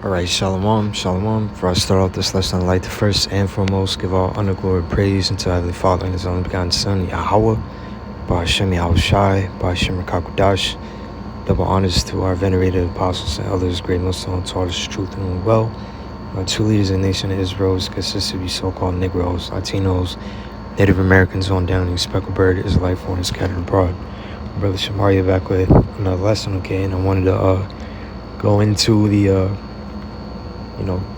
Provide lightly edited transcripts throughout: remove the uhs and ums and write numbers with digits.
All right, shalom, shalom. Before I start off this lesson, I'd like to first and foremost give all honor, glory, praise unto Heavenly Father and His only begotten Son, Yahweh, Ba'ashem Yahushai, Ba'ashem Rakakudash. Double honors to our venerated apostles and others, great Muslim, taught us truth and well. Two leaders in the nation of Israel consists of these so-called Negroes, Latinos, Native Americans on down, and Speckled Bird, Israelite foreigners scattered abroad. Brother Shamaria back with another lesson, okay? And I wanted to go into the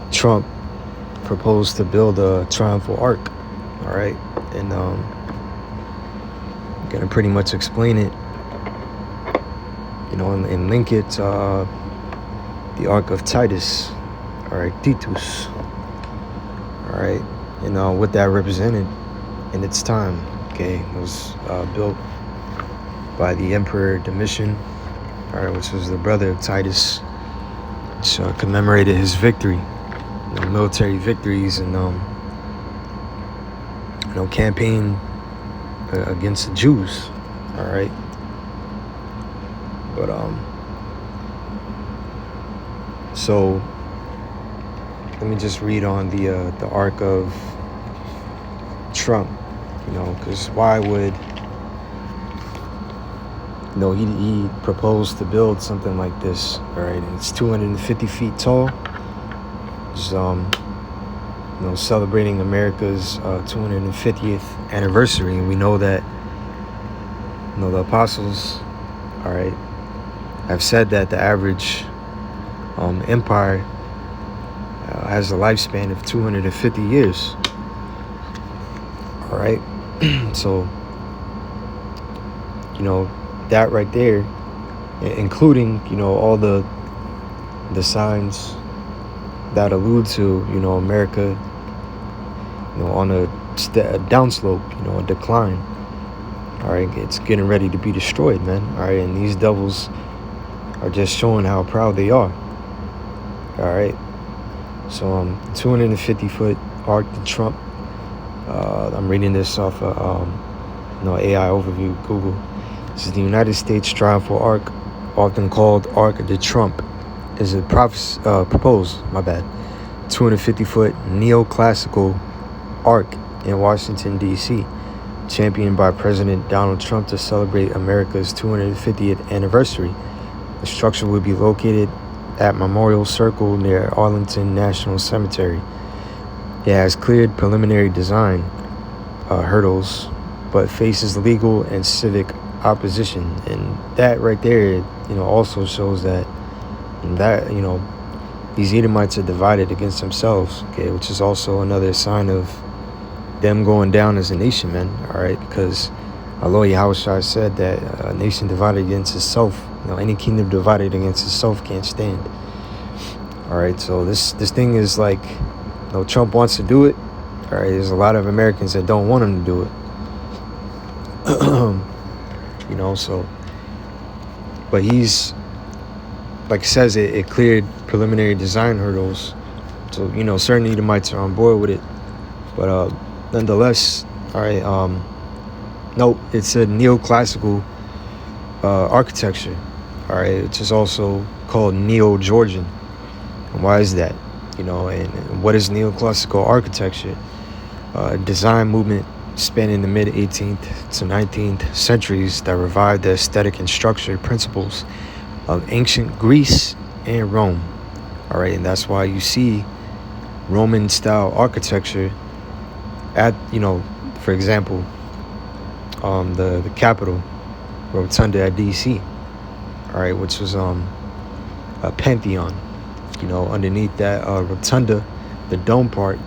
Trump proposed to build a triumphal arc, all right? And gonna pretty much explain it, and link it to the Ark of Titus, all right, Titus, all right? And what that represented in its time, okay? It was built by the Emperor Domitian, all right, which was the brother of Titus, which commemorated his victory, military victories, and campaign against the Jews. All right, but so let me just read on the arc of Trump, because why would he proposed to build something like this, all right? And it's 250 feet tall. It's, celebrating America's 250th anniversary. And we know that, the apostles, all right, have said that the average empire has a lifespan of 250 years, all right? So, that right there, including, all the signs that allude to, America, on a downslope, a decline. All right, it's getting ready to be destroyed, man. All right, and these devils are just showing how proud they are. All right, so 250-foot arc to Trump. I'm reading this off of AI overview, Google. This is the United States Triumphal Arc, often called Arc de Trump, is a proposed 250-foot neoclassical arc in Washington, D.C., championed by President Donald Trump to celebrate America's 250th anniversary. The structure will be located at Memorial Circle near Arlington National Cemetery. It has cleared preliminary design hurdles, but faces legal and civic opposition. And that right there, also shows that these Edomites are divided against themselves, okay, which is also another sign of them going down as a nation, man, all right? Because our Lord Yahushua said that a nation divided against itself, any kingdom divided against itself can't stand. All right, so this thing is like, Trump wants to do it, all right? There's a lot of Americans that don't want him to do it. But he's, like it says, it cleared preliminary design hurdles. So, certain Edomites are on board with it. But nonetheless, all right, no, it's a neoclassical architecture, all right, which is also called Neo-Georgian. And why is that? And what is neoclassical architecture? Design movement spanning the mid-18th to 19th centuries that revived the aesthetic and structure principles of ancient Greece and Rome. All right, and that's why you see Roman style architecture at, for example, the Capitol Rotunda at DC, all right, which was a Pantheon. Underneath that rotunda, the dome part,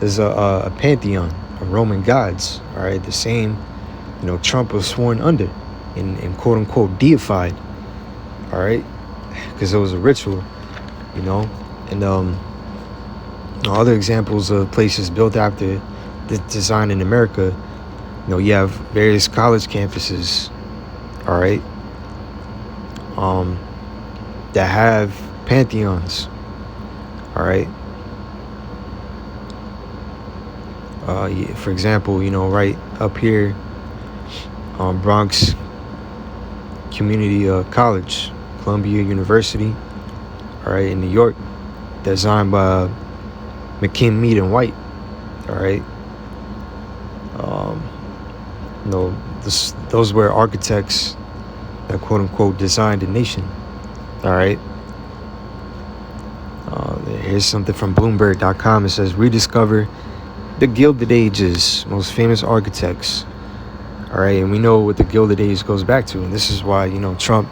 is a Pantheon of Roman gods, all right, the same, Trump was sworn under and quote unquote deified, all right, because it was a ritual, and other examples of places built after the design in America, you have various college campuses, all right, that have pantheons, all right. For example, right up here, Bronx Community College, Columbia University, all right, in New York, designed by McKim, Mead, and White, all right. Those were architects that quote unquote designed the nation, all right. Here's something from Bloomberg.com. It says, rediscover the Gilded Age's most famous architects. All right, and we know what the Gilded Age goes back to, and this is why, Trump,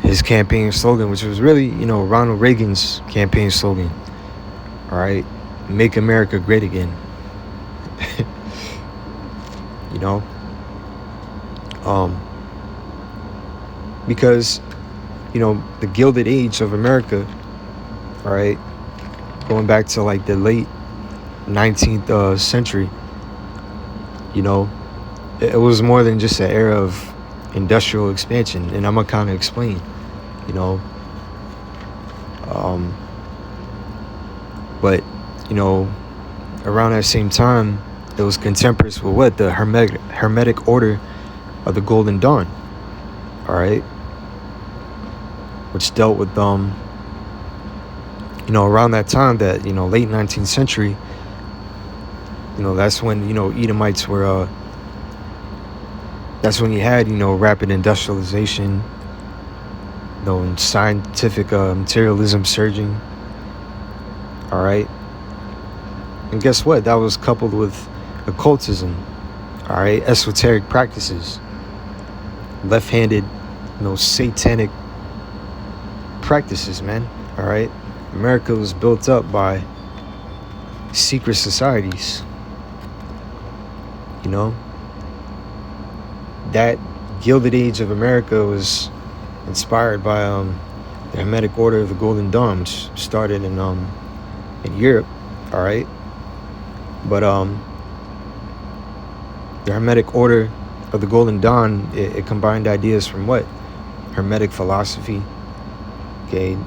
his campaign slogan, which was really, Ronald Reagan's campaign slogan, all right, make America great again. Because, the Gilded Age of America, all right, going back to like the late 19th century, it was more than just an era of industrial expansion, and I'm gonna kind of explain, but around that same time, it was contemporaries with what? The Hermetic Order of the Golden Dawn, all right, which dealt with around that time, that late 19th century, that's when Edomites were that's when you had rapid industrialization, and scientific materialism surging, all right. And guess what? That was coupled with occultism, all right, esoteric practices, left-handed, satanic practices, man, all right. America was built up by secret societies, that Gilded Age of America was inspired by the Hermetic Order of the Golden Dawn, which started in Europe, all right. But the Hermetic Order of the Golden Dawn, it combined ideas from what? Hermetic philosophy, okay,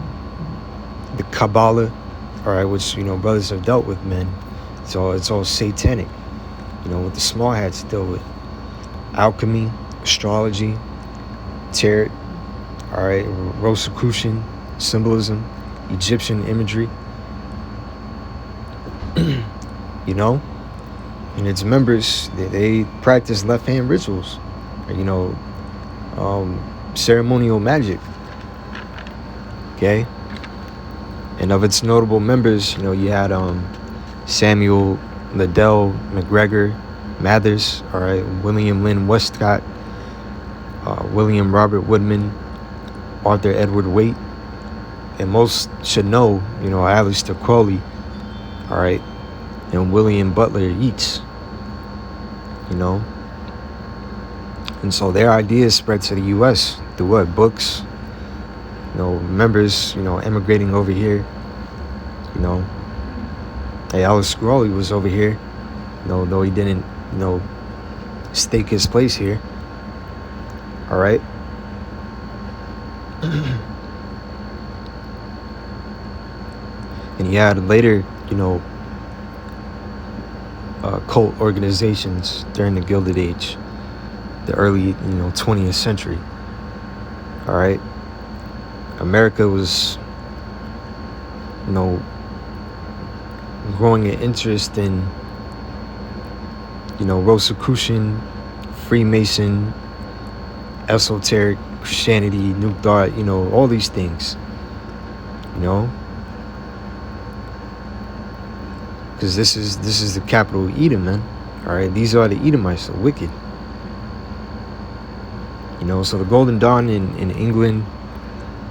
the Kabbalah, all right, which brothers have dealt with, man. So it's all satanic, what the small hats deal with. Alchemy, astrology, tarot, all right, Rosicrucian symbolism, Egyptian imagery, and its members, they practice left-hand rituals, ceremonial magic, okay. And of its notable members, you had Samuel Liddell McGregor Mathers, all right, William Lynn Westcott, William Robert Woodman, Arthur Edward Waite, and most should know, Aleister Crowley, all right, and William Butler Yeats, and so their ideas spread to the U.S. through what? Books, members, emigrating over here, Hey, Aleister Crowley was over here, though he didn't, stake his place here, all right. And you had later, cult organizations during the Gilded Age, the early, 20th century, all right. America was, growing an interest in, Rosicrucian, Freemason, esoteric Christianity, New Thought, all these things, because this is the capital of Edom, man. All right, these are the Edomites, the wicked. So the Golden Dawn in England,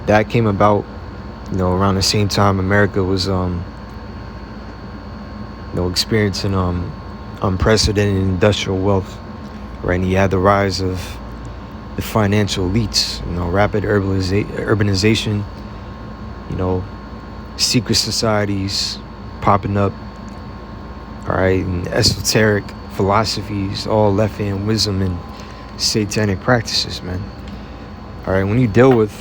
that came about, around the same time America was, experiencing unprecedented industrial wealth, right? And you had the rise of the financial elites, rapid urbanization, secret societies popping up, all right, and esoteric philosophies, all left-hand wisdom and satanic practices, man. All right, when you deal with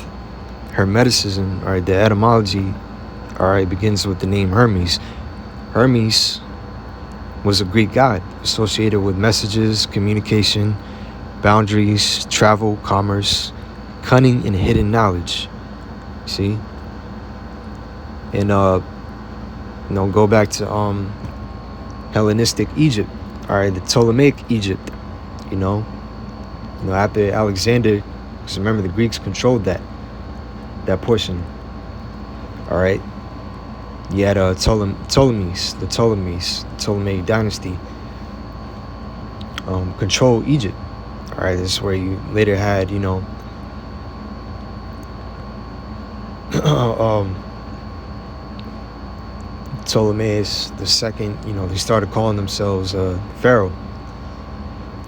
Hermeticism, all right, the etymology, all right, begins with the name Hermes. Hermes was a Greek god associated with messages, communication, boundaries, travel, commerce, cunning, and hidden knowledge. See? and go back to Hellenistic Egypt, all right, the Ptolemaic Egypt, after Alexander, because remember the Greeks controlled that portion, all right. You had the Ptolemaic dynasty control Egypt, all right. This is where you later had, Ptolemaeus the second, they started calling themselves Pharaoh.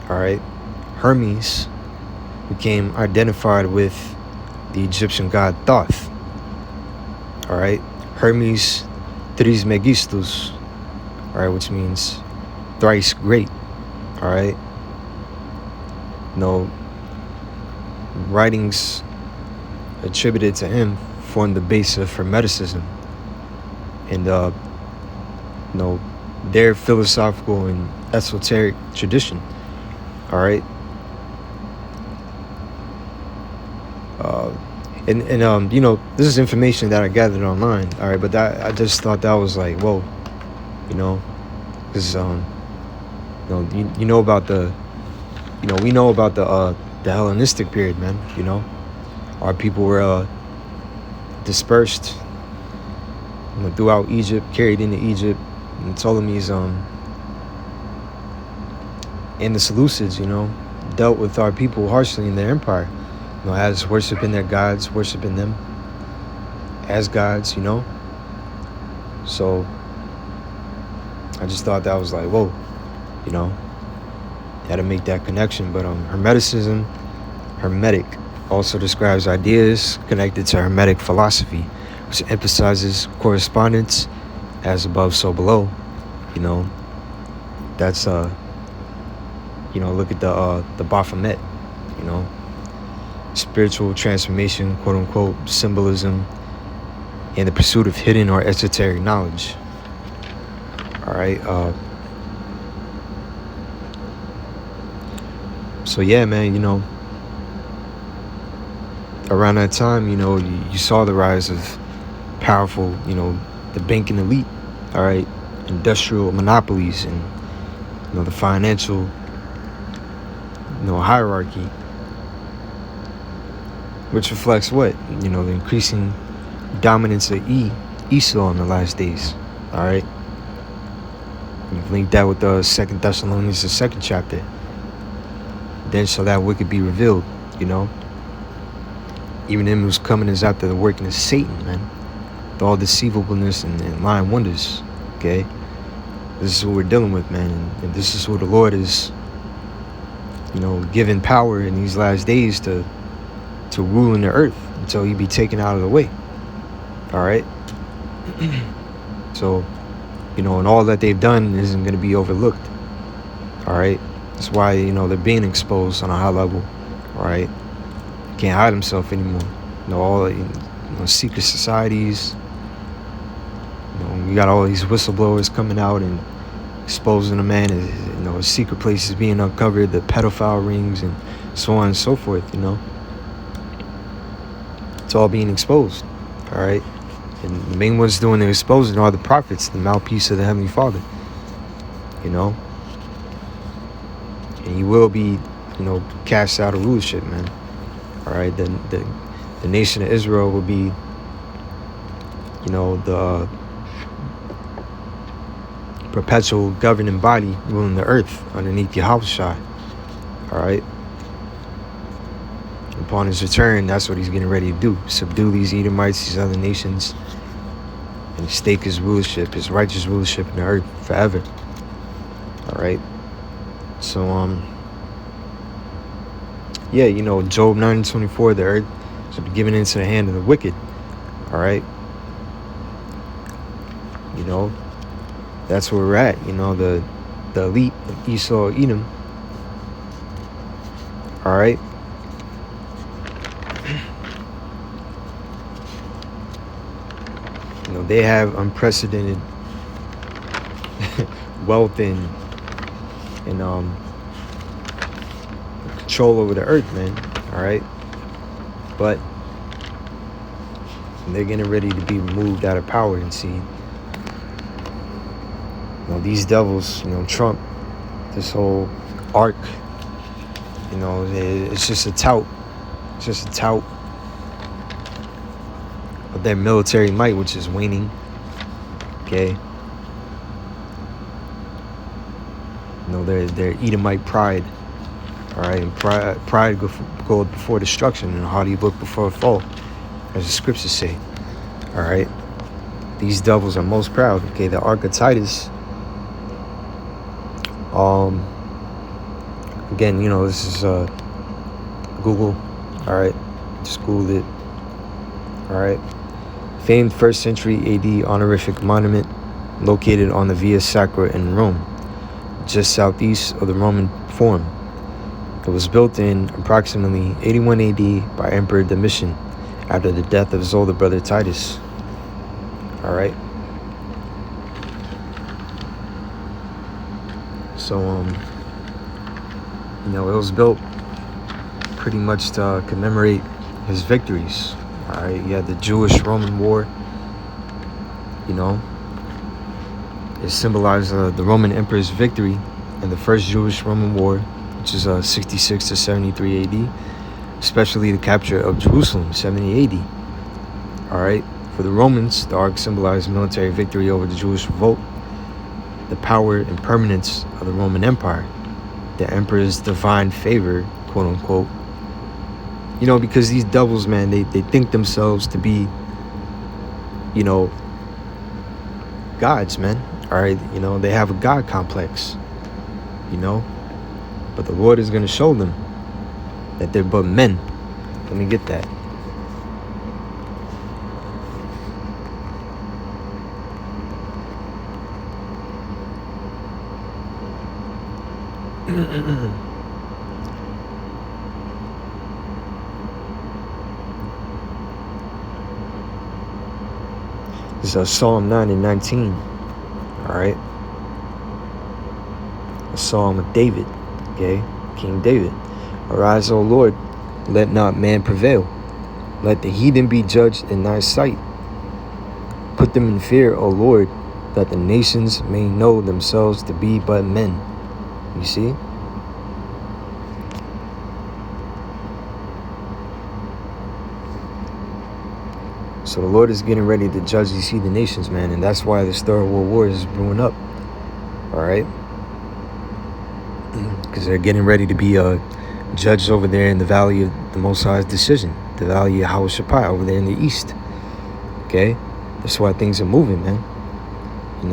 All right. Hermes became identified with the Egyptian god Thoth. All right. Hermes Trismegistus, all right, which means thrice great. All right. Writings attributed to him formed the base of Hermeticism, and their philosophical and esoteric tradition. All right. This is information that I gathered online. All right, but I just thought that was like, whoa, because we know about the Hellenistic period, man. Our people were dispersed throughout Egypt, carried into Egypt, and the Ptolemies and the Seleucids, dealt with our people harshly in their empire. As worshiping their gods, worshiping them as gods, So I just thought that was like, whoa, had to make that connection. But Hermetic also describes ideas connected to Hermetic philosophy, which emphasizes correspondence as above, so below. That's look at the Baphomet, spiritual transformation, quote unquote, symbolism, and the pursuit of hidden or esoteric knowledge. All right. So yeah, man, around that time, you saw the rise of powerful, the banking elite, all right, industrial monopolies, and the financial, hierarchy, which reflects what? The increasing dominance of Esau in the last days. All right. You've linked that with the 2 Thessalonians, the 2nd chapter. Then shall that wicked be revealed, Even him who's coming is after the working of Satan, man. With all deceivableness and lying wonders. Okay? This is what we're dealing with, man. And this is what the Lord is, given power in these last days to rule in the earth until he be taken out of the way. All right. So, and all that they've done isn't going to be overlooked. All right. That's why, they're being exposed on a high level. All right. Can't hide himself anymore. All secret societies. We got all these whistleblowers coming out and exposing the man. His secret places being uncovered, the pedophile rings, and so on and so forth. It's all being exposed. All right. And the main ones doing the exposing are the prophets, the mouthpiece of the Heavenly Father. And he will be, cast out of rulership, man. All right. The nation of Israel will be, the perpetual governing body ruling the earth underneath Yahushua. All right. Upon his return, that's what he's getting ready to do. Subdue these Edomites, these other nations, and stake his rulership, his righteous rulership in the earth forever. All right. So, yeah, Job 9:24, the earth shall be given into the hand of the wicked. All right. That's where we're at. The elite of Esau, Edom. All right. They have unprecedented wealth and control over the earth, man. All right. But and they're getting ready to be removed out of power. And see, these devils, Trump, this whole arc, it's just a tout. It's just a tout of their military might, which is waning. Okay. Their Edomite pride. All right, and pride goes before destruction, and a haughty look before a fall, as the scriptures say. All right, these devils are most proud. Okay, the Ark of Titus. Again, this is Google. All right, just Google it. All right, famed 1st century AD honorific monument located on the Via Sacra in Rome, just southeast of the Roman Forum. It was built in approximately 81 AD by Emperor Domitian after the death of his older brother Titus. All right. So, it was built pretty much to commemorate his victories. All right. You had the Jewish-Roman War. It symbolized the Roman Emperor's victory in the First Jewish-Roman War, which is 66 to 73 AD, especially the capture of Jerusalem, 70 AD. All right. For the Romans, the Ark symbolized military victory over the Jewish revolt, the power and permanence of the Roman Empire, the emperor's divine favor, quote unquote. Because these devils, man, they think themselves to be, gods, man. All right. They have a God complex, but the Lord is going to show them that they're but men. Let me get that. This is Psalm 9 and 19. All right. A psalm of David. Okay. King David. Arise, O Lord, let not man prevail. Let the heathen be judged in thy sight. Put them in fear, O Lord, that the nations may know themselves to be but men. You see? So the Lord is getting ready to judge these heathen nations, man. And that's why this third world war is brewing up. All right? Because they're getting ready to be judged over there in the Valley of the Most High's decision. The Valley of Hawashapai over there in the east. Okay? That's why things are moving, man. And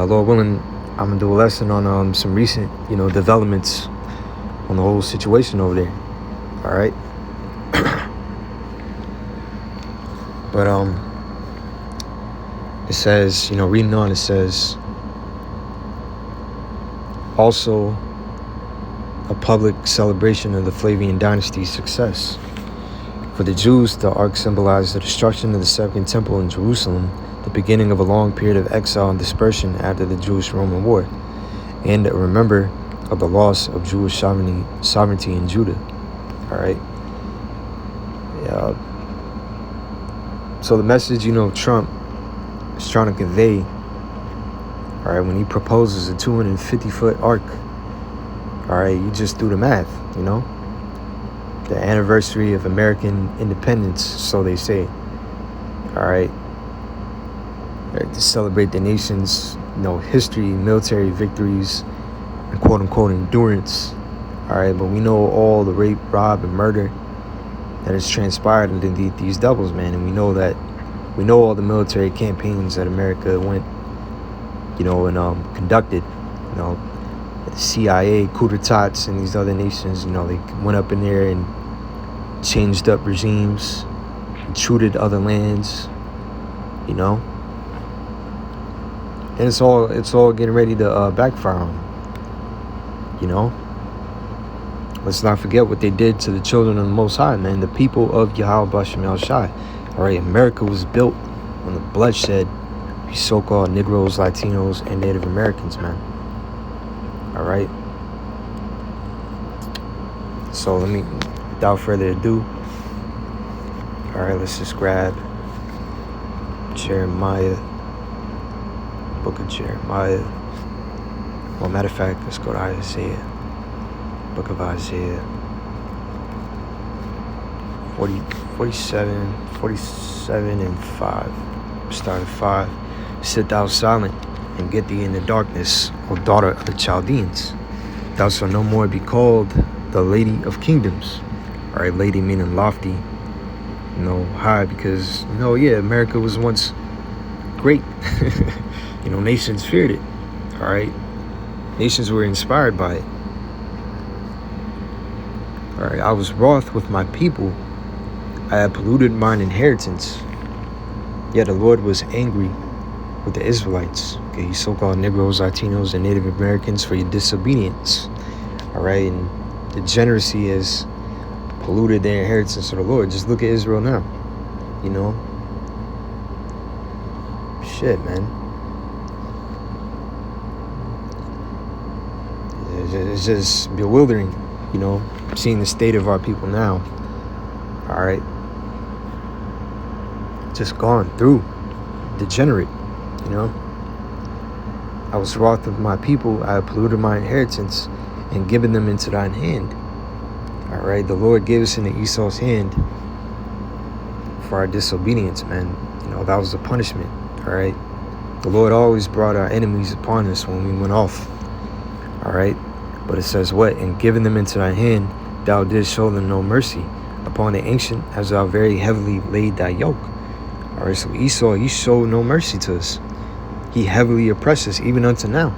Lord willing, I'm going to do a lesson on some recent, developments on the whole situation over there. All right? But it says, reading on, it says, also a public celebration of the Flavian dynasty's success. For the Jews, the Ark symbolized the destruction of the Second Temple in Jerusalem, the beginning of a long period of exile and dispersion after the Jewish-Roman War, and a remember of the loss of Jewish sovereignty in Judah. All right. Yeah. So the message, Trump is trying to convey, all right, when he proposes a 250-foot ark, all right, you just do the math, the anniversary of American independence, so they say, all right, to celebrate the nation's, history, military victories, and quote-unquote endurance, all right, but we know all the rape, rob, and murder that has transpired underneath these devils, man. And we know all the military campaigns that America went, and conducted, the CIA, coup d'etats, and these other nations, they went up in there and changed up regimes, intruded other lands, and it's all getting ready to backfire on them, Let's not forget what they did to the children of the Most High, man. The people of Yahweh Bashem El Shai. All right, America was built on the bloodshed of these so-called Negroes, Latinos, and Native Americans, man. All right. So without further ado, All right, let's just grab Jeremiah, book of Jeremiah. Well, matter of fact, let's go to Isaiah, book of Isaiah, 47 and 5. Start at 5. Sit thou silent and get thee in the darkness, O daughter of the Chaldeans. Thou shalt no more be called the lady of kingdoms. All right, lady meaning lofty, high, because, America was once great. Nations feared it. All right. Nations were inspired by it. All right. I was wroth with my people. I had polluted mine inheritance. Yet the Lord was angry with the Israelites, okay, you so-called Negroes, Latinos, and Native Americans, for your disobedience. All right. And degeneracy has polluted their inheritance of the Lord. Just look at Israel now. Shit, man. It's just bewildering, seeing the state of our people now. All right. Just gone through. Degenerate, I was wroth with my people. I have polluted my inheritance and given them into thine hand. All right. The Lord gave us into Esau's hand for our disobedience, man. That was the punishment. All right. The Lord always brought our enemies upon us when we went off. All right. But it says what? And giving them into thy hand, thou didst show them no mercy. Upon the ancient, as thou very heavily laid thy yoke. All right. So Esau, he showed no mercy to us. He heavily oppressed us even unto now.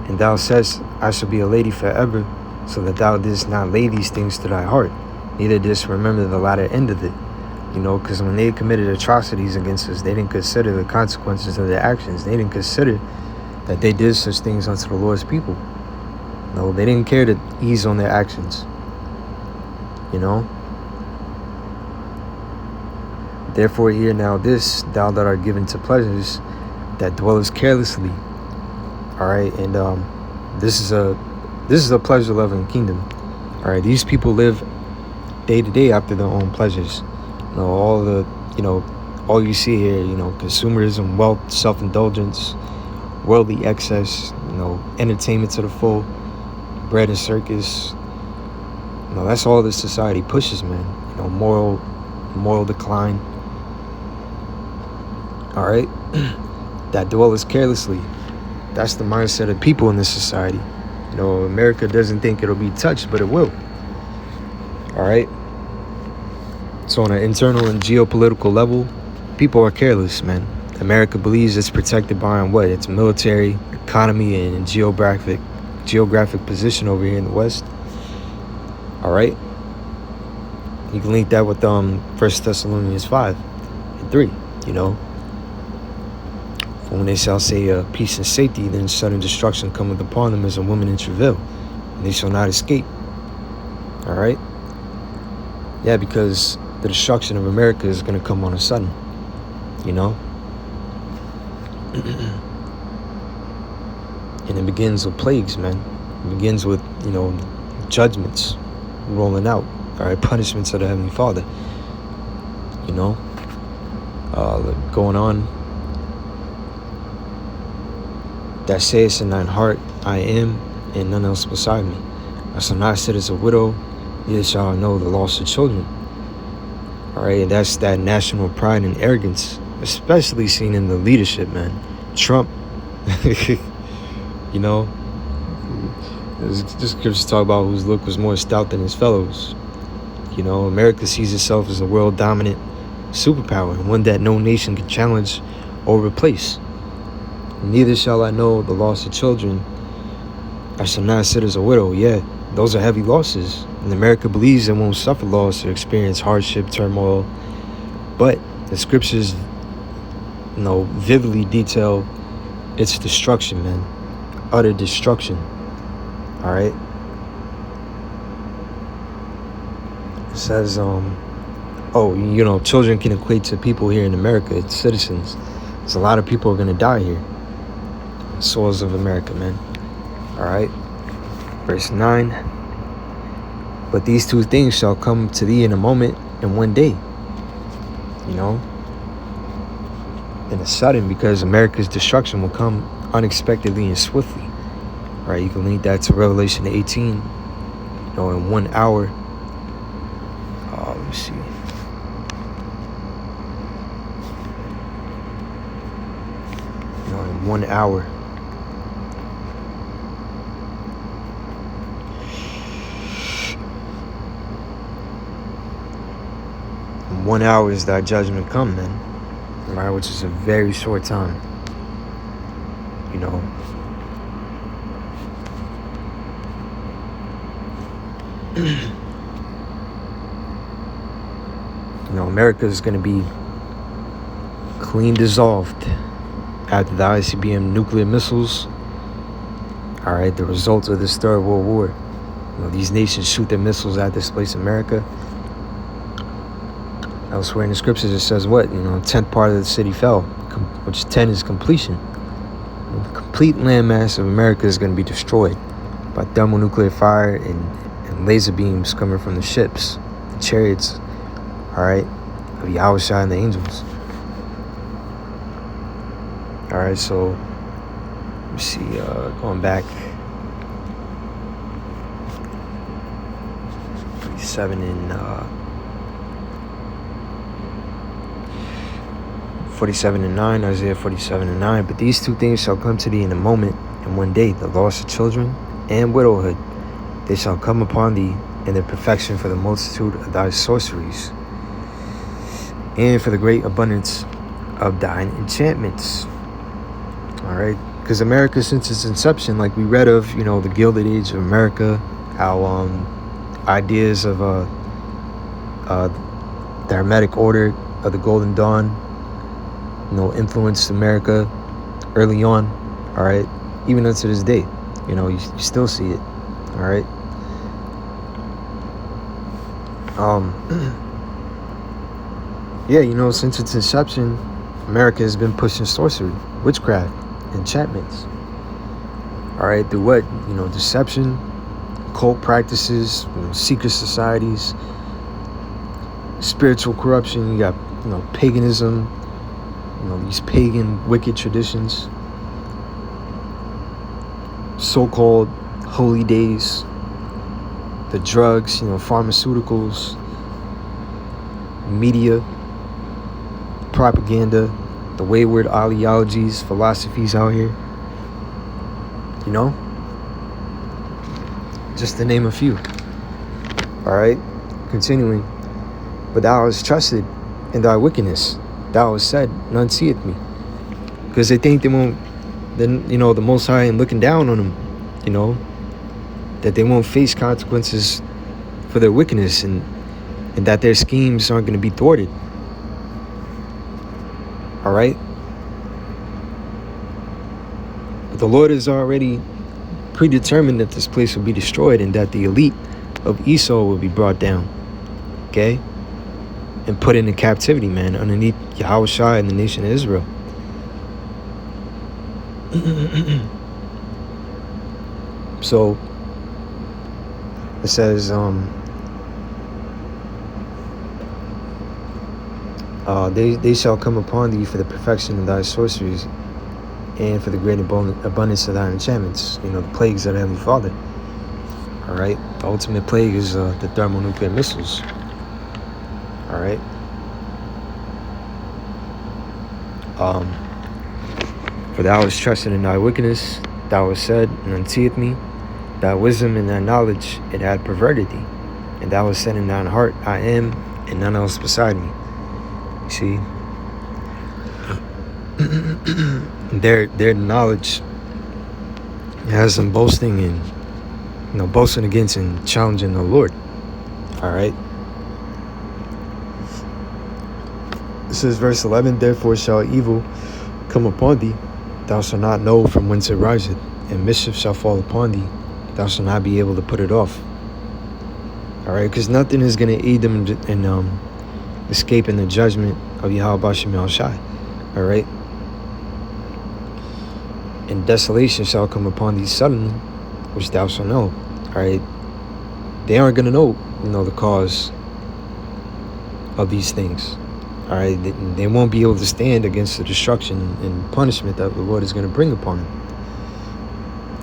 And thou saidst, I shall be a lady forever, so that thou didst not lay these things to thy heart, neither didst remember the latter end of it. Because when they committed atrocities against us, they didn't consider the consequences of their actions. They didn't consider that they did such things unto the Lord's people. No, they didn't care to ease on their actions. Therefore hear now this, thou that art given to pleasures, that dwellest carelessly. All right, and this is a pleasure-loving kingdom. All right, these people live day to day after their own pleasures. All you see here, consumerism, wealth, self-indulgence, worldly excess, entertainment to the full, bread and circus. That's all this society pushes, man. Moral decline. All right, that dwelleth carelessly. That's the mindset of people in this society. America doesn't think it'll be touched, but it will. All right. So on an internal and geopolitical level, people are careless, man. America believes it's protected by what? Its military, economy, and geographic position over here in the West. All right. You can link that with 1 Thessalonians 5:3. For when they shall say peace and safety, then sudden destruction cometh upon them as a woman in travail, and they shall not escape. All right. Yeah, because the destruction of America is going to come on a sudden, And it begins with plagues, man. It begins with, judgments rolling out, all right, punishments of the Heavenly Father, going on. That sayest in thine heart, I am, and none else beside me. I shall not sit as a widow, neither shall I know the loss of children. All right, and that's that national pride and arrogance, especially seen in the leadership, man. Trump, This scripture talk about whose look was more stout than his fellows. America sees itself as a world dominant superpower, and one that no nation can challenge or replace. Neither shall I know the loss of children. I shall not sit as a widow. Yeah, those are heavy losses. And America believes it won't suffer loss or experience hardship, turmoil. But the scriptures, vividly detail its destruction, man. Utter destruction. All right. It says, children can equate to people here in America. It's citizens. There's a lot of people are going to die here. Soils of America, man. All right. Verse 9. But these two things shall come to thee in a moment and one day. You know? And it's sudden, because America's destruction will come unexpectedly and swiftly. Right? You can link that to Revelation 18. You know, in 1 hour. Let me see. You know, in 1 hour. In 1 hour is that judgment come, man. Right? Which is a very short time. You know. You know, America is going to be clean dissolved after the ICBM nuclear missiles. All right, the result of this Third World War. You know, these nations shoot their missiles at this place, America. Elsewhere in the scriptures, it says what? You know, 10th part of the city fell, which 10 is completion. The complete landmass of America is going to be destroyed by thermonuclear fire and laser beams coming from the ships, the chariots, all right, of Yahushua and the angels. All right, so let me see, going back 47 and 9, Isaiah 47 and 9. But these two things shall come to thee in a moment and one day, the loss of children and widowhood. They shall come upon thee in their perfection for the multitude of thy sorceries, and for the great abundance of thine enchantments. All right, because America, since its inception, like we read of, you know, the Gilded Age of America, how ideas of the Hermetic Order of the Golden Dawn, you know, influenced America early on. All right, even unto this day, you know, you still see it. All right. Yeah, you know, since its inception, America has been pushing sorcery, witchcraft, enchantments. All right, through what? You know, deception, cult practices, you know, secret societies, spiritual corruption. You got, you know, paganism, you know, these pagan, wicked traditions, so-called holy days, the drugs, you know, pharmaceuticals, media, propaganda, the wayward ideologies, philosophies out here, you know, just to name a few. All right, continuing. But thou hast trusted in thy wickedness, thou hast said, none seeth me. Because they think they won't, then, you know, the Most High and looking down on them, you know, that they won't face consequences for their wickedness, and that their schemes aren't going to be thwarted. All right? But the Lord has already predetermined that this place will be destroyed, and that the elite of Esau will be brought down. Okay? And put into captivity, man, underneath Yahushua and the nation of Israel. So it says, they shall come upon thee for the perfection of thy sorceries, and for the great abundance of thy enchantments. You know, the plagues of the Heavenly Father. All right, the ultimate plague is the thermonuclear missiles. All right. For thou hast trusted in thy wickedness, thou hast said, none seeth me. Thy wisdom and thy knowledge, it had perverted thee. And thou hast said in thine heart, I am, and none else beside me. You see? Their knowledge has them boasting and, you know, boasting against and challenging the Lord. All right? This is verse 11. Therefore shall evil come upon thee, thou shalt not know from whence it riseth, and mischief shall fall upon thee, thou shalt not be able to put it off. All right, because nothing is going to aid them in escaping the judgment of Yahweh Bashem Yahushai. All right, and desolation shall come upon thee suddenly, which thou shalt know. All right, they aren't going to know the cause of these things. All right, they won't be able to stand against the destruction and punishment that the Lord is going to bring upon them.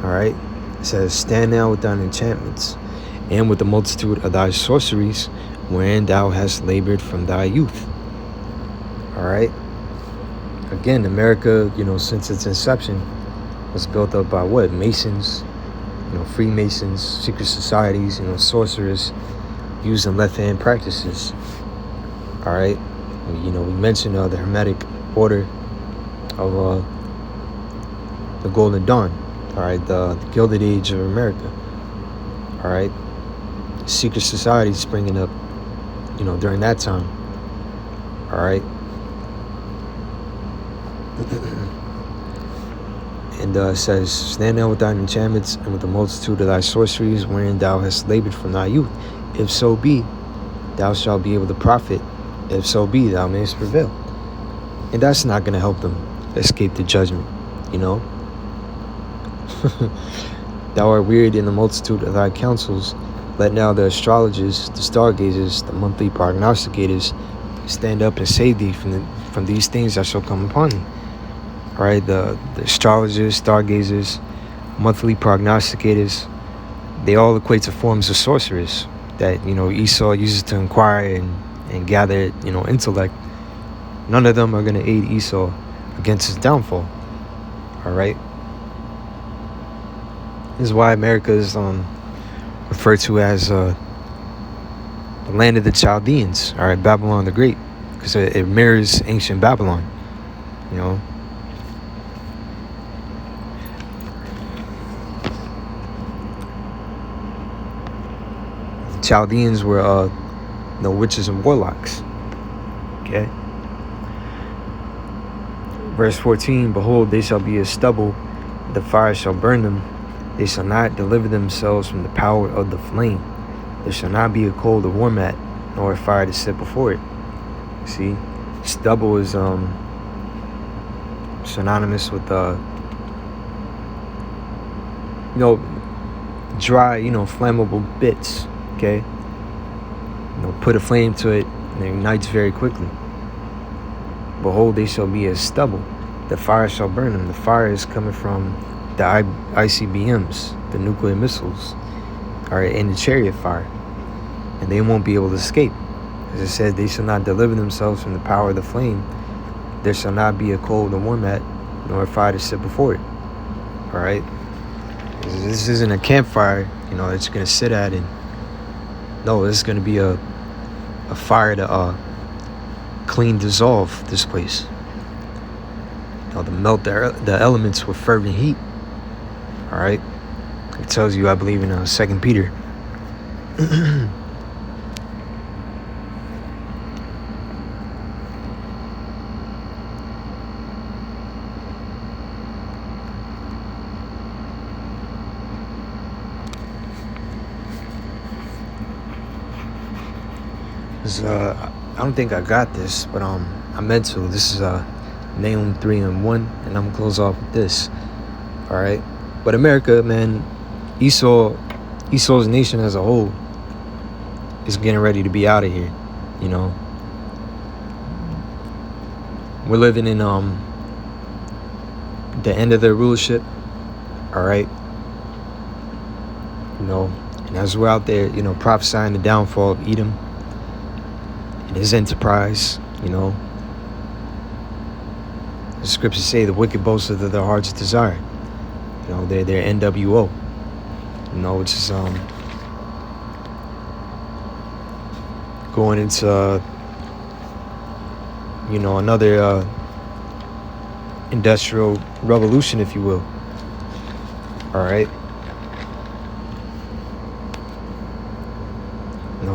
All right, it says, stand now with thine enchantments and with the multitude of thy sorceries, wherein thou hast labored from thy youth. All right. Again, America, since its inception, was built up by what? Masons, Freemasons, secret societies, sorcerers, using left-hand practices. All right. We mentioned the Hermetic Order of the Golden Dawn. All right. The Gilded Age of America. All right. Secret societies springing up, during that time. All right. And it says, stand now with thine enchantments and with the multitude of thy sorceries, wherein thou hast labored from thy youth. If so be, thou shalt be able to profit. If so be, thou mayest prevail. And that's not going to help them escape the judgment, Thou art wearied in the multitude of thy counsels. Let now the astrologers, the stargazers, the monthly prognosticators stand up and save thee from these things that shall come upon thee. All right, the astrologers, stargazers, monthly prognosticators, they all equate to forms of sorcerers that, Esau uses to inquire and gather, intellect. None of them are going to aid Esau against his downfall. All right. This is why America is referred to as the land of the Chaldeans. All right, Babylon the Great, because it mirrors ancient Babylon. Chaldeans were witches and warlocks. Okay. Verse 14, behold, they shall be as stubble, the fire shall burn them. They shall not deliver themselves from the power of the flame. There shall not be a coal to warm at, nor a fire to sit before it. See, stubble is synonymous with dry, flammable bits. Okay, put a flame to it and it ignites very quickly. Behold, they shall be as stubble, the fire shall burn them. The fire is coming from the ICBMs, the nuclear missiles, all right, and the chariot fire, and they won't be able to escape. As I said, they shall not deliver themselves from the power of the flame. There shall not be a coal to warm at, nor a fire to sit before it. All right, this isn't a campfire, that you're gonna sit at, and no, this is gonna be a fire to clean, dissolve this place. To melt the elements with fervent heat. All right, it tells you, I believe, in 2 Peter. I don't think I got this, but I meant to. This is Nahum 3:1, and I'm gonna close off with this. All right, but America, man, Esau's nation as a whole is getting ready to be out of here. We're living in the end of their rulership. All right, and as we're out there, prophesying the downfall of Edom and his enterprise, the scriptures say the wicked boast of their heart's desire. They're NWO, which is going into another industrial revolution, if you will. All right.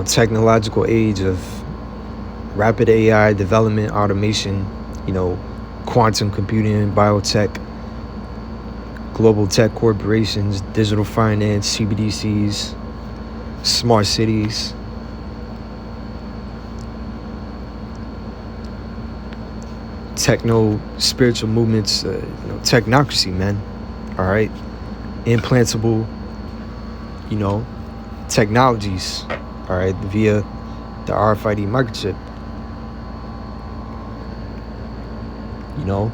Technological age of rapid AI development, automation, quantum computing, biotech, global tech corporations, digital finance, CBDCs, smart cities, spiritual movements, technocracy, man. All right, implantable, technologies, all right, via the RFID microchip. You know,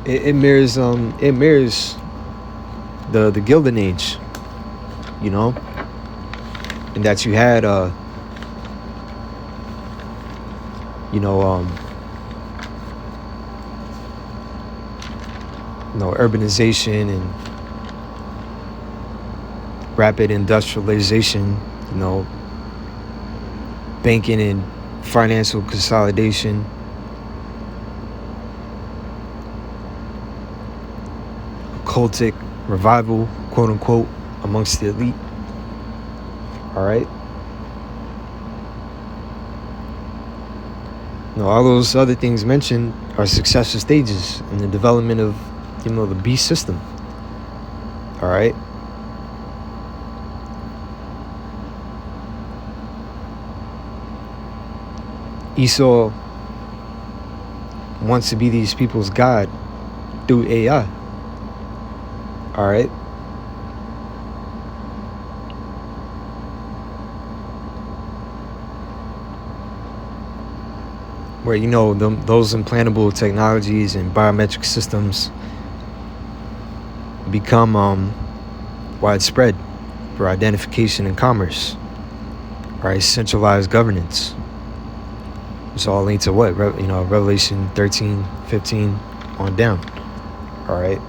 it mirrors the Gilded Age, you know, and that you had urbanization and rapid industrialization, banking and financial consolidation, cultic revival, quote unquote, amongst the elite. All right. All those other things mentioned are successive stages in the development of, the beast system. All right. Esau wants to be these people's God through AI. All right. Where, those implantable technologies and biometric systems become widespread for identification and commerce. All right. Centralized governance. It's all linked to what? Revelation 13, 15 on down. All right.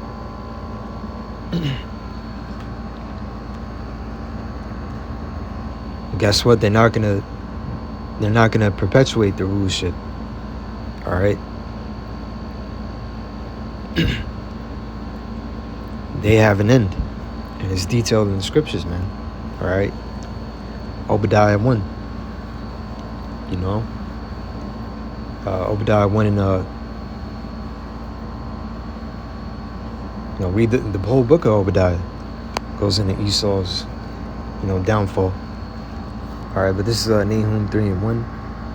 Guess what? They're not gonna perpetuate the rulership. All right. They have an end, and it's detailed in the scriptures, man. All right. Obadiah 1. Obadiah 1 and read the whole book of Obadiah. Goes into Esau's downfall. All right, but this is Nahum 3 and 1.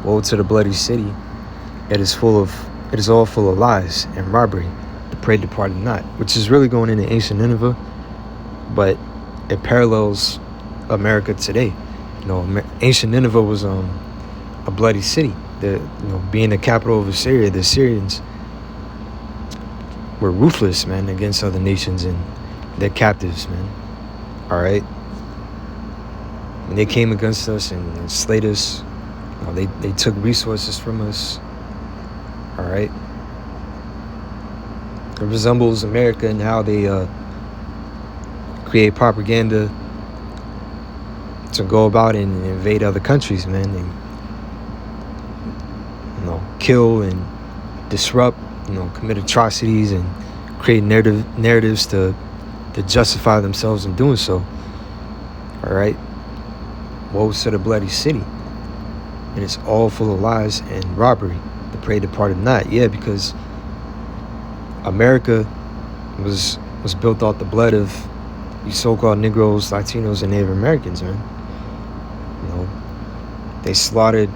Woe to the bloody city! It is all full of lies and robbery. The prey departed not, which is really going into ancient Nineveh, but it parallels America today. Ancient Nineveh was a bloody city. Being the capital of Assyria, the Assyrians were ruthless, man, against other nations and their captives, man. All right. When they came against us and enslaved us, they took resources from us. All right. It resembles America and how they create propaganda to go about and invade other countries, man. And, kill and disrupt, commit atrocities and create narratives to justify themselves in doing so. All right. Woe to the bloody city. And it's all full of lies and robbery. The prey departed not. Yeah, because America was built off the blood of these so-called Negroes, Latinos, and Native Americans, man. They slaughtered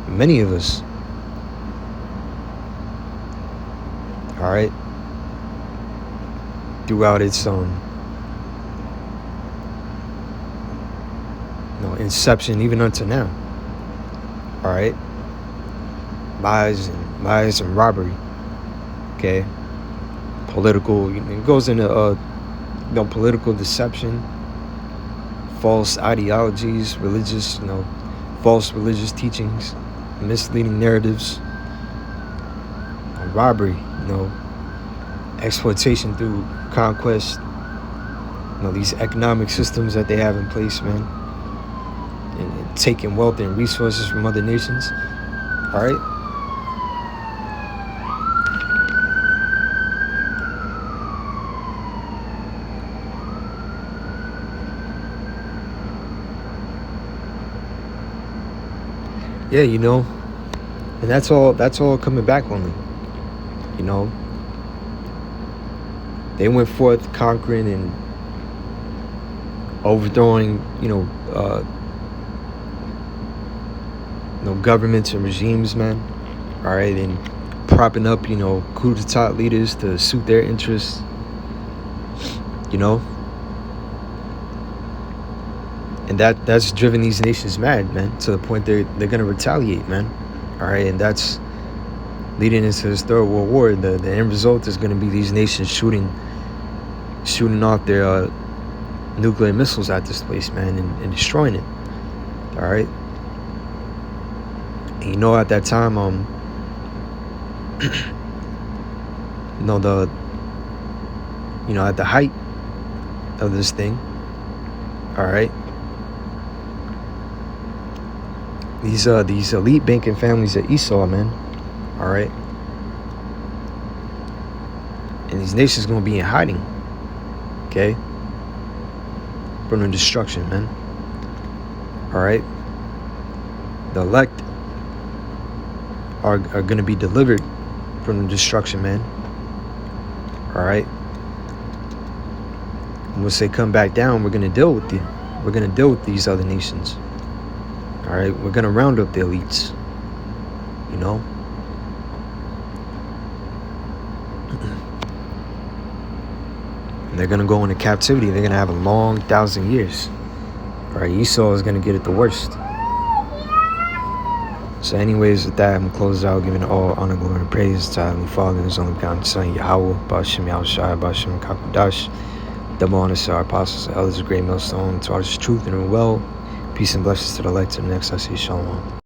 many of us. All right. Throughout its inception, even until now. All right. Lies and robbery. Okay. Political. It goes into political deception, false ideologies, religious, false religious teachings, misleading narratives, robbery, exploitation through conquest, these economic systems that they have in place, man, and taking wealth and resources from other nations. All right. Yeah, and that's all coming back on them. They went forth conquering and overthrowing, governments and regimes, man. All right, and propping up, coup d'etat leaders to suit their interests, and that's driven these nations mad, man, to the point they're gonna retaliate, man. All right, and that's leading into this Third World War. The end result is gonna be these nations shooting off their nuclear missiles at this place, man, and destroying it. All right. And at that time, at the height of this thing, all right, these elite banking families at Esau, man, all right, and these nations gonna be in hiding, okay, from the destruction, man. All right, the elect are gonna be delivered from the destruction, man. All right. And once they come back down, we're gonna deal with them. We're gonna deal with these other nations. All right. We're gonna round up the elites. And they're gonna go into captivity. They're gonna have a long 1,000 years. All right. Esau is gonna get it the worst. So anyways, with that, I'm going to close out, giving all honor, glory, and praise to Heavenly Father and His only begotten Son, Yahweh, Ba'ashem Yahushua, Ba'ashem Kakudash. Double honor to our apostles and elders of Great Millstone, to our truth and well. Peace and blessings to the light to the next. I say shalom.